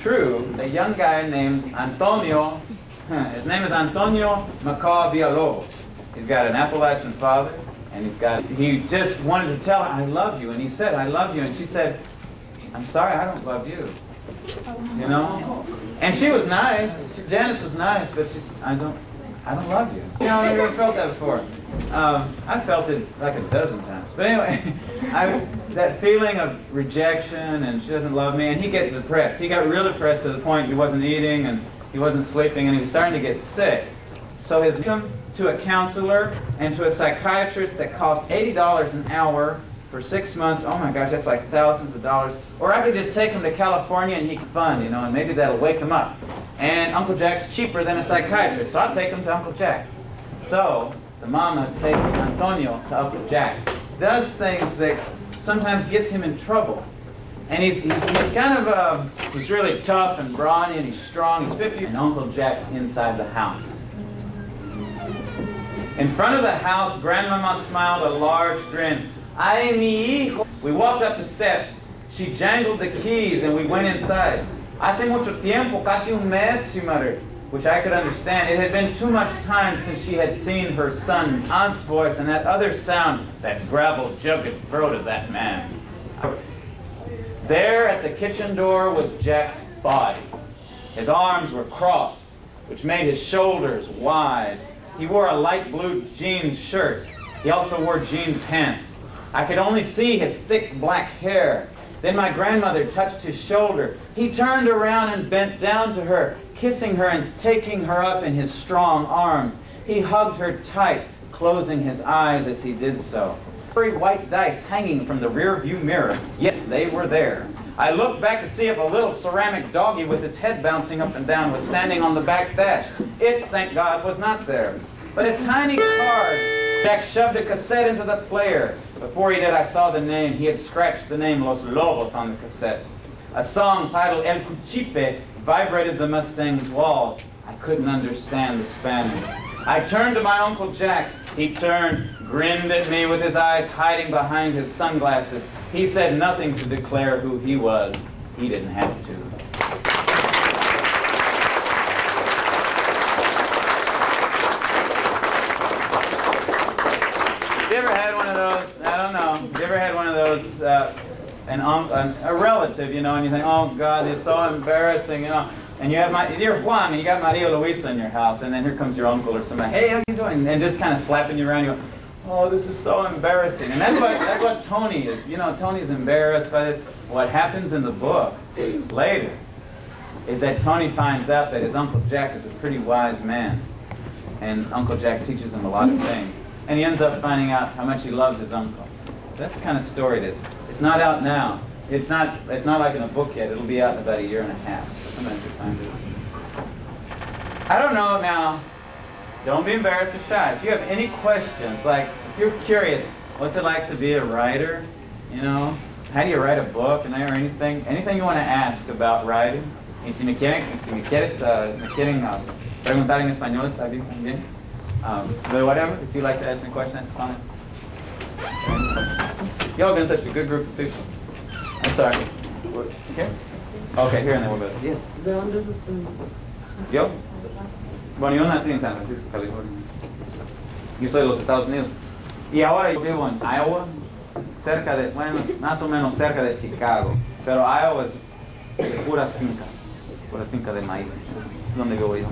true, a young guy named Antonio, his name is Antonio McPeek Villatoro. He's got an Appalachian father, and he just wanted to tell her, I love you. And he said, I love you. And she said, I'm sorry, I don't love you. You know? And she was nice. Janice was nice, but she's, I don't love you. You know, I've never felt that before. I felt it like a dozen times. But anyway, that feeling of rejection and she doesn't love me, and he gets depressed. He got real depressed to the point he wasn't eating and he wasn't sleeping and he was starting to get sick. So his come to a counselor and to a psychiatrist that cost $80 an hour for 6 months. Oh my gosh, that's like thousands of dollars. Or I could just take him to California and he could fund, you know, and maybe that'll wake him up. And Uncle Jack's cheaper than a psychiatrist, so I'll take him to Uncle Jack. So the mama takes Antonio to Uncle Jack, does things that sometimes gets him in trouble. And he's kind of, he's really tough and brawny and he's strong, he's 50. And Uncle Jack's inside the house. In front of the house, Grandmama smiled a large grin. Ay, mi hijo. We walked up the steps. She jangled the keys and we went inside. Hace mucho tiempo, casi un mes, she muttered, which I could understand. It had been too much time since she had seen her son, aunt's voice, and that other sound, that gravel, jugged throat of that man. There at the kitchen door was Jack's body. His arms were crossed, which made his shoulders wide. He wore a light blue jean shirt. He also wore jean pants. I could only see his thick black hair. Then my grandmother touched his shoulder. He turned around and bent down to her, kissing her and taking her up in his strong arms. He hugged her tight, closing his eyes as he did so. Three white dice hanging from the rear view mirror. Yes, they were there. I looked back to see if a little ceramic doggy with its head bouncing up and down was standing on the back dash. It, thank God, was not there. But a tiny card. Jack shoved a cassette into the player. Before he did, I saw the name. He had scratched the name Los Lobos on the cassette. A song titled El Cuchipe vibrated the Mustang's walls. I couldn't understand the Spanish. I turned to my Uncle Jack. He turned, grinned at me with his eyes hiding behind his sunglasses. He said nothing to declare who he was. He didn't have to. You ever had one of those? I don't know. You ever had one of those, a relative, you know, and you think, oh God, it's so embarrassing, you know. And you have you're Juan, and you got Maria Luisa in your house, and then here comes your uncle or somebody, hey, how you doing? And just kind of slapping you around, you go, oh, this is so embarrassing. And that's what Tony is. You know, Tony's embarrassed by this. What happens in the book later is that Tony finds out that his Uncle Jack is a pretty wise man. And Uncle Jack teaches him a lot of things. And he ends up finding out how much he loves his uncle. That's the kind of story it is. It's not out now. It's not like in a book yet. It'll be out in about 1.5 years. So somebody should find it. I don't know now. Don't be embarrassed or shy. If you have any questions, like if you're curious, what's it like to be a writer? You know, how do you write a book or anything you want to ask about writing? Y si me quieren preguntar en español, está bien también. But whatever, if you like to ask me questions, that's fine. Y'all been such a good group of people. I'm sorry. Here? Okay, here and then we'll go. Yes. ¿De dónde es usted? ¿Yo? Bueno, yo nací en San Francisco, California. Yo soy de los Estados Unidos. Y ahora yo vivo en Iowa, más o menos cerca de Chicago. Pero Iowa es de pura finca de maíz. Es donde vivo yo.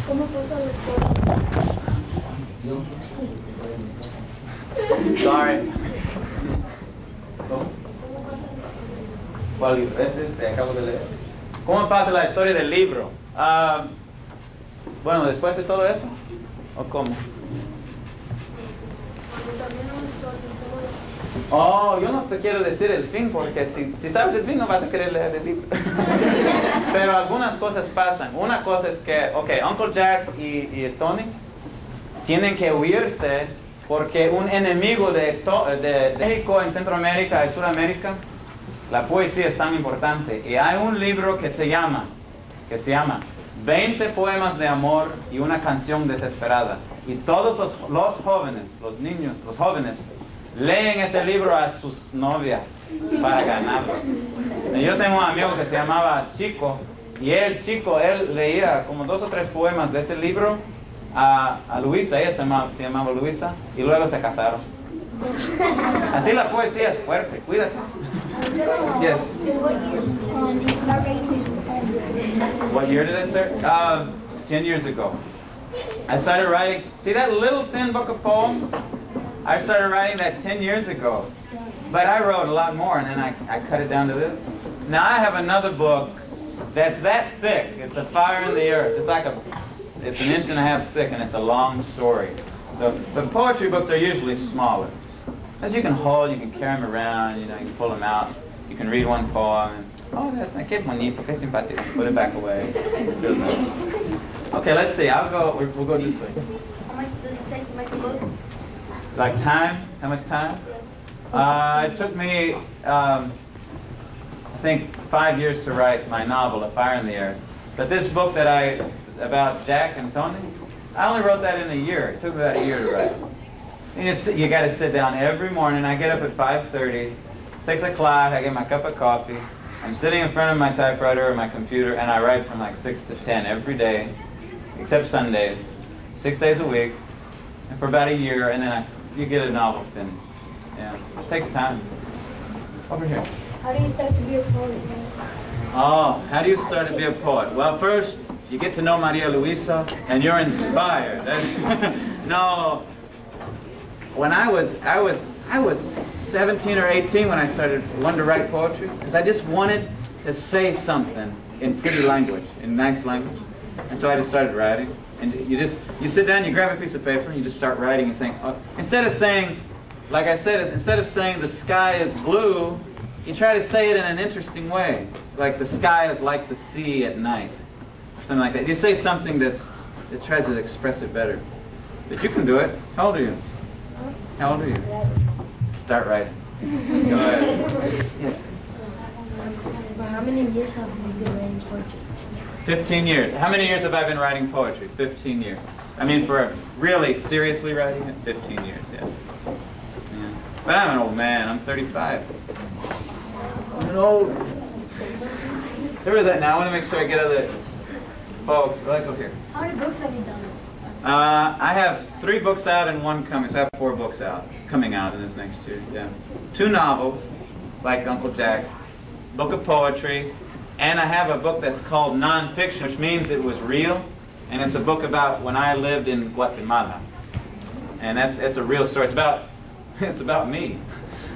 ¿Cómo pasa la historia? Sorry. ¿Cuál libro? Te acabo de leer. ¿Cómo pasa la historia del libro? Bueno, después de todo eso, ¿o cómo? Oh, yo no te quiero decir el fin, porque si sabes el fin no vas a querer leer el libro. Pero algunas cosas pasan. Una cosa es que, Uncle Jack y Tony tienen que huirse porque un enemigo de México en Centroamérica y Sudamérica, la poesía es tan importante. Y hay un libro que se llama 20 poemas de amor y una canción desesperada. Y todos los jóvenes, los niños, los jóvenes, leen ese libro a sus novias para ganarlo. Y yo tengo un amigo que se llamaba Chico, y él leía como 2 o 3 poemas de ese libro a Luisa, ella se llamaba Luisa, y luego se casaron. Así la poesía es fuerte, cuídate. Yes. What year did I start? 10 years ago. I started writing, see that little thin book of poems? I started writing that 10 years ago. But I wrote a lot more, and then I cut it down to this. Now I have another book that's that thick. It's A Fire in the Earth. It's 1.5 inches thick, and it's a long story. So, but poetry books are usually smaller. Because you can hold, you can carry them around, you can pull them out. You can read one poem, and, oh, that's nice, qué bonito, qué simpático. Put it back away. Okay, let's see. We'll go this way. How much does it take to make a book? Like time? How much time? It took me, I think, 5 years to write my novel, A Fire in the Earth. But this book about Jack and Tony, I only wrote that in a year. It took me about a year to write. And you got to sit down every morning. I get up at 5:30, 6 o'clock, I get my cup of coffee. I'm sitting in front of my typewriter or my computer, and I write from like 6 to 10 every day, except Sundays, 6 days a week, and for about a year, and then you get a novel finished. Yeah, it takes time. Over here. How do you start to be a poet? Oh, how do you start to be a poet? Well, first, you get to know Maria Luisa, and you're inspired. No, when I was 17 or 18 when I wanted to write poetry, because I just wanted to say something in pretty language, in nice language, and so I just started writing. And you sit down, you grab a piece of paper, and you just start writing. You think, oh, instead of saying, like I said, instead of saying the sky is blue, you try to say it in an interesting way, like the sky is like the sea at night, something like that. You say something that tries to express it better. But you can do it. How old are you? How old are you? Start writing. Go ahead. Yes. For how many years have you been writing poetry? 15 years. How many years have I been writing poetry? 15 years. I mean, for really seriously writing it, 15 years, yeah. But I'm an old man. I'm 35. I'm an old. There was that now. I want to make sure I get other folks. Like over here. How many books have you done? I have 3 books out and 1 coming. So I have 4 books coming out in this next year. Yeah. 2 novels, like Uncle Jack, book of poetry, and I have a book that's called nonfiction, which means it was real, and it's a book about when I lived in Guatemala, and it's a real story. It's about me.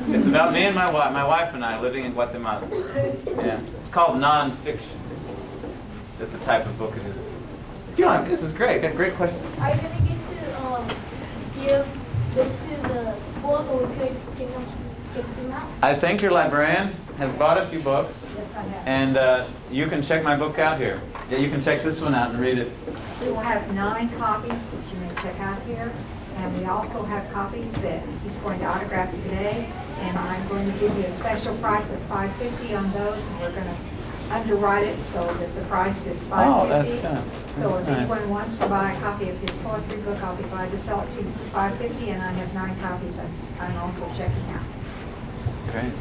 It's about me and my wife and I living in Guatemala. Yeah. It's called nonfiction. That's the type of book it is. This is great. Got a great question. Are you going to give this to the book, or can you check them out? I think your librarian has bought a few books. Yes, I have. And you can check my book out here. Yeah, you can check this one out and read it. We will have 9 copies that you may check out here. And we also have copies that he's going to autograph today. And I'm going to give you a special price of $5.50 on those. And we're going to underwrite it so that the price is $5.50. Oh, that's good. So if That's nice. anyone wants to buy a copy of his poetry book, I'll be glad to sell it to you for $5.50. And I have 9 copies I'm also checking out. Great.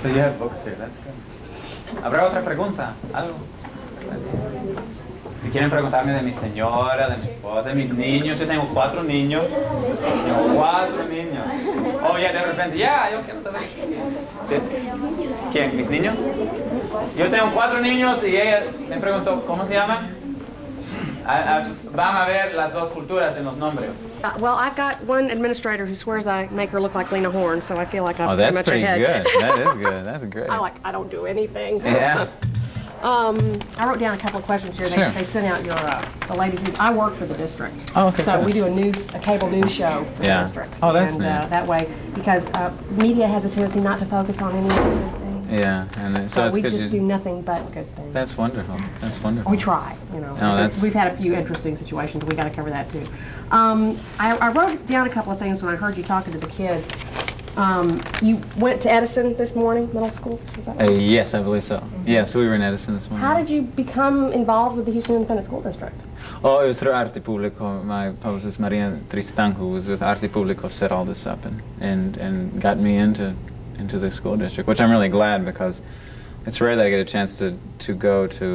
So you have books here. That's good. ¿Habrá otra pregunta? ¿Algo? Si quieren preguntarme de mi señora, de mi esposa, de mis niños, yo tengo 4 niños. Tengo 4 niños. Oh, ya de repente, ya, yo quiero saber. ¿Sí? ¿Quién? ¿Mis niños? Yo tengo 4 niños y ella me preguntó, ¿cómo se llaman? Van a ver las 2 culturas en los nombres. Well, I've got one administrator who swears I make her look like Lena Horne, so I feel like I'm that's pretty much pretty ahead. good. That is good. That's great. I don't do anything. Yeah. I wrote down a couple of questions here. Sure. They sent out the lady I work for the district. Oh, okay, So good. we do a cable news show for Yeah. the district. Oh, that's and, neat. that way, because media has a tendency not to focus on any good thing. Yeah, and So it's we good just you- do nothing but good things. That's wonderful. That's wonderful. We try, you know. Oh, that's- We've had a few interesting situations. We got to cover that too. I wrote down a couple of things when I heard you talking to the kids. You went to Edison this morning, middle school, is that right? Yes, I believe so. Yes, we were in Edison this morning. How did you become involved with the Houston Independent School District? Oh, it was through Arte Publico. My publicist, Maria Tristan, who was with Arte Publico, set all this up and got me into the school district, which I'm really glad, because it's rare that I get a chance to go to